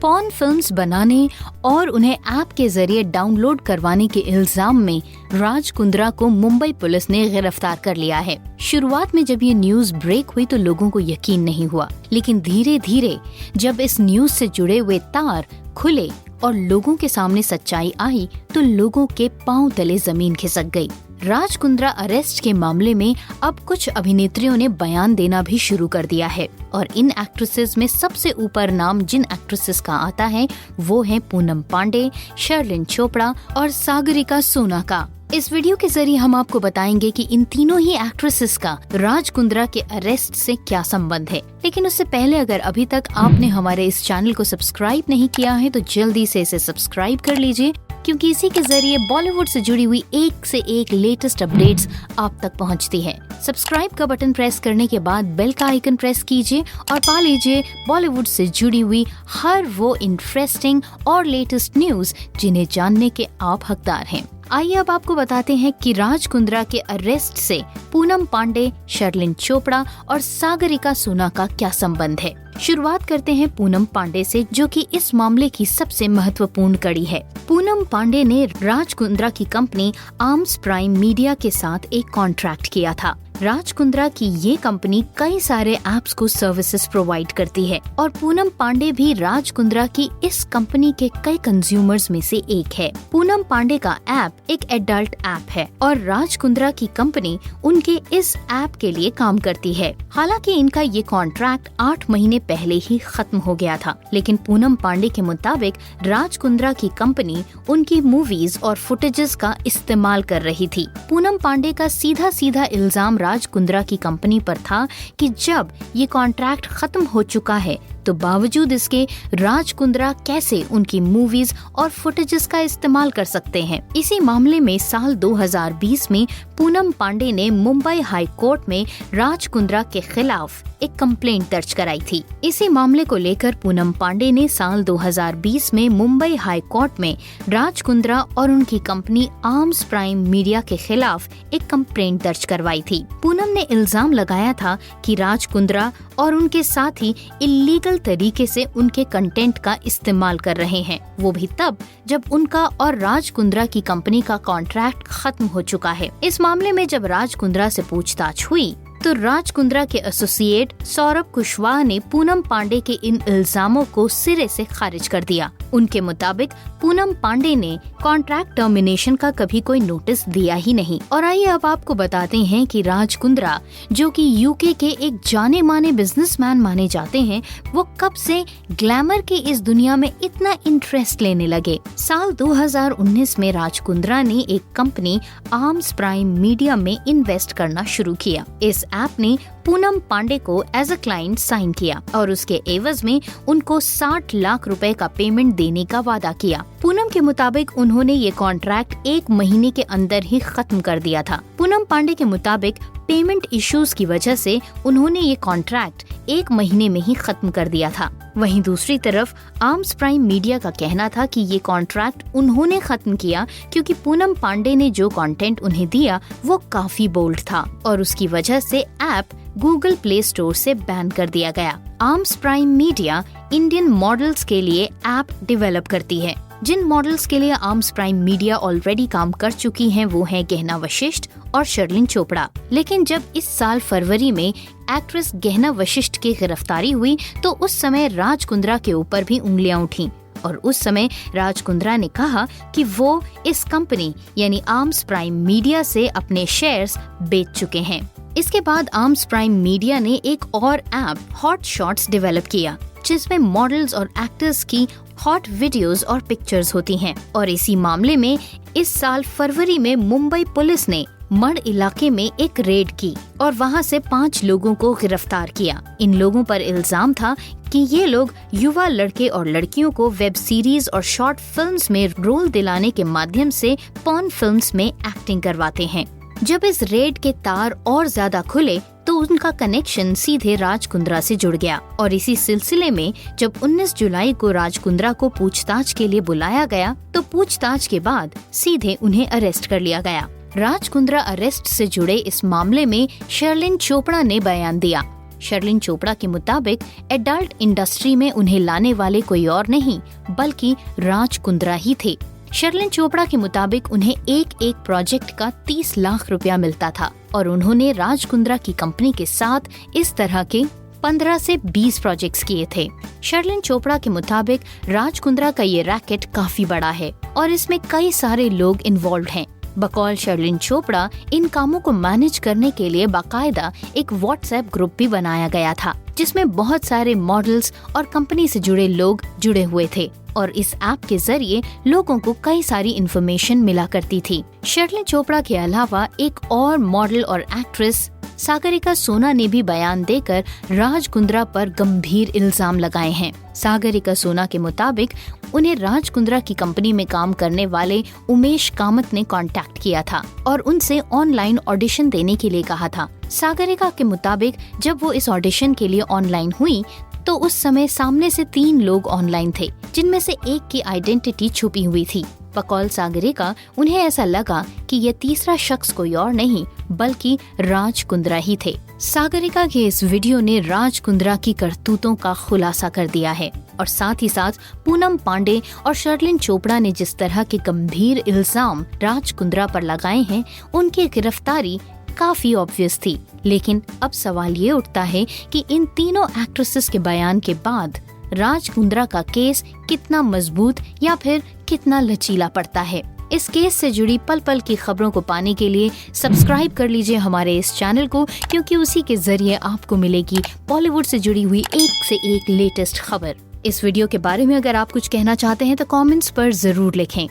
Porn films बनाने और उन्हें ऐप के जरिए डाउनलोड करवाने के इल्जाम में राज कुंद्रा को मुंबई पुलिस ने गिरफ्तार कर लिया है। शुरुआत में जब ये न्यूज ब्रेक हुई तो लोगों को यकीन नहीं हुआ, लेकिन धीरे धीरे जब इस न्यूज से जुड़े हुए तार खुले और लोगों के सामने सच्चाई आई तो लोगों के पांव तले जमीन खिसक गई। राज कुंद्रा अरेस्ट के मामले में अब कुछ अभिनेत्रियों ने बयान देना भी शुरू कर दिया है और इन एक्ट्रेसेस में सबसे ऊपर नाम जिन एक्ट्रेसेस का आता है वो है पूनम पांडे, शर्लिन चोपड़ा और सागरिका सोना का। इस वीडियो के जरिए हम आपको बताएंगे कि इन तीनों ही एक्ट्रेसेस का राज कुंद्रा के अरेस्ट से क्या संबंध है। लेकिन उससे पहले अगर अभी तक आपने हमारे इस चैनल को सब्सक्राइब नहीं किया है तो जल्दी से इसे सब्सक्राइब कर लीजिए, क्योंकि इसी के जरिए बॉलीवुड से जुड़ी हुई एक से एक लेटेस्ट अपडेट्स आप तक पहुंचती है। सब्सक्राइब का बटन प्रेस करने के बाद बेल का आइकन प्रेस कीजिए और पा लीजिए बॉलीवुड से जुड़ी हुई हर वो इंटरेस्टिंग और लेटेस्ट न्यूज जिन्हें जानने के आप हकदार हैं। आइए अब आपको बताते हैं कि राज कुंद्रा के अरेस्ट से पूनम पांडे, शर्लिन चोपड़ा और सागरिका सोना का क्या संबंध है। शुरुआत करते हैं पूनम पांडे से, जो कि इस मामले की सबसे महत्वपूर्ण कड़ी है। पूनम पांडे ने राज कुंद्रा की कंपनी आर्म्स प्राइम मीडिया के साथ एक कॉन्ट्रैक्ट किया था। राज कुंद्रा की ये कंपनी कई सारे एप्स को सर्विसेज प्रोवाइड करती है और पूनम पांडे भी राज कुंद्रा की इस कंपनी के कई कंज्यूमर्स में से एक है। पूनम पांडे का ऐप एक एडल्ट ऐप है और राज कुंद्रा की कंपनी उनके इस ऐप के लिए काम करती है। हालांकि इनका ये कॉन्ट्रैक्ट 8 महीने पहले ही खत्म हो गया था, लेकिन पूनम पांडे के मुताबिक राज कुंद्रा की कंपनी उनकी मूवीज और फुटेजेस का इस्तेमाल कर रही थी। पूनम पांडे का सीधा सीधा इल्जाम राज कुंद्रा की कंपनी पर था कि जब ये कॉन्ट्रैक्ट खत्म हो चुका है तो बावजूद इसके राज कुंद्रा कैसे उनकी मूवीज और फुटेजेस का इस्तेमाल कर सकते हैं। इसी मामले में साल 2020 में पूनम पांडे ने मुंबई हाई कोर्ट में राज कुंद्रा के खिलाफ एक कंप्लेंट दर्ज कराई थी। इसी मामले को लेकर पूनम पांडे ने साल 2020 में मुंबई हाई कोर्ट में राज कुंद्रा और उनकी कंपनी आर्म्स प्राइम मीडिया के खिलाफ एक कंप्लेंट दर्ज करवाई थी। पूनम ने इल्जाम लगाया था कि राज कुंद्रा और उनके साथी इल्लीगल तरीके से उनके कंटेंट का इस्तेमाल कर रहे हैं, वो भी तब जब उनका और राज कुंद्रा की कंपनी का कॉन्ट्रैक्ट खत्म हो चुका है। इस मामले में जब राज कुंद्रा से पूछताछ हुई तो राज कुंद्रा के एसोसिएट सौरभ कुशवाहा ने पूनम पांडे के इन इल्जामों को सिरे से खारिज कर दिया। उनके मुताबिक पूनम पांडे ने कॉन्ट्रैक्ट टर्मिनेशन का कभी कोई नोटिस दिया ही नहीं। और आइए अब आपको बताते हैं कि राज कुंद्रा, जो कि यूके के एक जाने माने बिजनेसमैन माने जाते हैं, वो कब से ग्लैमर की इस दुनिया में इतना इंटरेस्ट लेने लगे। साल 2019 में राज कुंद्रा ने एक कंपनी आर्म्स प्राइम मीडिया में इन्वेस्ट करना शुरू किया। इस ऐप ने पूनम पांडे को एज अ क्लाइंट साइन किया और उसके एवज में उनको 60 लाख रुपए का पेमेंट देने का वादा किया। पूनम के मुताबिक उन्होंने ये कॉन्ट्रैक्ट 1 महीने के अंदर ही खत्म कर दिया था। पूनम पांडे के मुताबिक पेमेंट इश्यूज की वजह से उन्होंने ये कॉन्ट्रैक्ट 1 महीने में ही खत्म कर दिया था। वहीं दूसरी तरफ आर्म्स प्राइम मीडिया का कहना था कि ये कॉन्ट्रैक्ट उन्होंने खत्म किया क्योंकि पूनम पांडे ने जो कंटेंट उन्हें दिया वो काफी बोल्ड था और उसकी वजह से ऐप गूगल प्ले स्टोर से बैन कर दिया गया। Arms prime media Indian models के लिए ऐप डेवलप करती है। जिन मॉडल्स के लिए आर्म्स प्राइम मीडिया ऑलरेडी काम कर चुकी हैं वो हैं गहना वशिष्ठ और शर्लिन चोपड़ा। लेकिन जब इस साल फरवरी में एक्ट्रेस गहना वशिष्ठ की गिरफ्तारी हुई तो उस समय राज कुंद्रा के ऊपर भी उंगलियां उठी और उस समय राज कुंद्रा ने कहा कि वो इस कंपनी यानी आर्म्स प्राइम मीडिया से अपने शेयर्स बेच चुके हैं। इसके बाद आर्म्स प्राइम मीडिया ने एक और ऐप हॉट शॉट्स डेवलप किया जिसमें मॉडल्स और एक्टर्स की हॉट वीडियोस और पिक्चर्स होती हैं। और इसी मामले में इस साल फरवरी में मुंबई पुलिस ने मड इलाके में एक रेड की और वहां से 5 लोगों को गिरफ्तार किया। इन लोगों पर इल्जाम था कि ये लोग युवा लड़के और लड़कियों को वेब सीरीज और शॉर्ट फिल्म्स में रोल दिलाने के माध्यम से पॉर्न फिल्म्स में एक्टिंग करवाते हैं। जब इस रेड के तार और ज्यादा खुले तो उनका कनेक्शन सीधे राज कुंद्रा से जुड़ गया और इसी सिलसिले में जब 19 जुलाई को राज कुंद्रा को पूछताछ के लिए बुलाया गया तो पूछताछ के बाद सीधे उन्हें अरेस्ट कर लिया गया। राज कुंद्रा अरेस्ट से जुड़े इस मामले में शर्लिन चोपड़ा ने बयान दिया। शर्लिन चोपड़ा के मुताबिक एडल्ट इंडस्ट्री में उन्हें लाने वाले कोई और नहीं बल्कि राज कुंद्रा ही थे। शर्लिन चोपड़ा के मुताबिक उन्हें एक प्रोजेक्ट का 30 लाख रुपया मिलता था और उन्होंने राज कुंद्रा की कंपनी के साथ इस तरह के 15 से 20 प्रोजेक्ट्स किए थे। शर्लिन चोपड़ा के मुताबिक राज कुंद्रा का ये रैकेट काफी बड़ा है और इसमें कई सारे लोग इन्वॉल्व हैं। बकौल शर्लिन चोपड़ा इन कामों को मैनेज करने के लिए बाकायदा एक व्हाट्सएप ग्रुप भी बनाया गया था जिसमें बहुत सारे मॉडल्स और कंपनी से जुड़े लोग जुड़े हुए थे और इस ऐप के जरिए लोगों को कई सारी इन्फॉर्मेशन मिला करती थी। शर्लिन चोपड़ा के अलावा एक और मॉडल और एक्ट्रेस सागरिका सोना ने भी बयान देकर राज कुंद्रा पर गंभीर इल्जाम लगाए हैं। सागरिका सोना के मुताबिक उन्हें राज कुंद्रा की कंपनी में काम करने वाले उमेश कामत ने कांटेक्ट किया था और उनसे ऑनलाइन ऑडिशन देने के लिए कहा था। सागरिका के मुताबिक जब वो इस ऑडिशन के लिए ऑनलाइन हुई तो उस समय सामने से 3 लोग ऑनलाइन थे जिनमें से एक की आइडेंटिटी छुपी हुई थी। बकौल सागरिका उन्हें ऐसा लगा कि ये तीसरा शख्स कोई और नहीं बल्कि राज कुंद्रा ही थे। सागरिका के इस वीडियो ने राज कुंद्रा की करतूतों का खुलासा कर दिया है और साथ ही साथ पूनम पांडे और शर्लिन चोपड़ा ने जिस तरह के गंभीर इल्जाम राज कुंद्रा पर लगाए हैं उनकी गिरफ्तारी काफी ऑब्वियस थी। लेकिन अब सवाल ये उठता है कि इन तीनों एक्ट्रेसेस के बयान के बाद राज कुंद्रा का केस कितना मजबूत या फिर कितना लचीला पड़ता है। इस केस से जुड़ी पल पल की खबरों को पाने के लिए सब्सक्राइब कर लीजिए हमारे इस चैनल को, क्योंकि उसी के जरिए आपको मिलेगी बॉलीवुड से जुड़ी हुई एक से एक लेटेस्ट खबर। इस वीडियो के बारे में अगर आप कुछ कहना चाहते हैं तो कमेंट्स पर जरूर लिखें।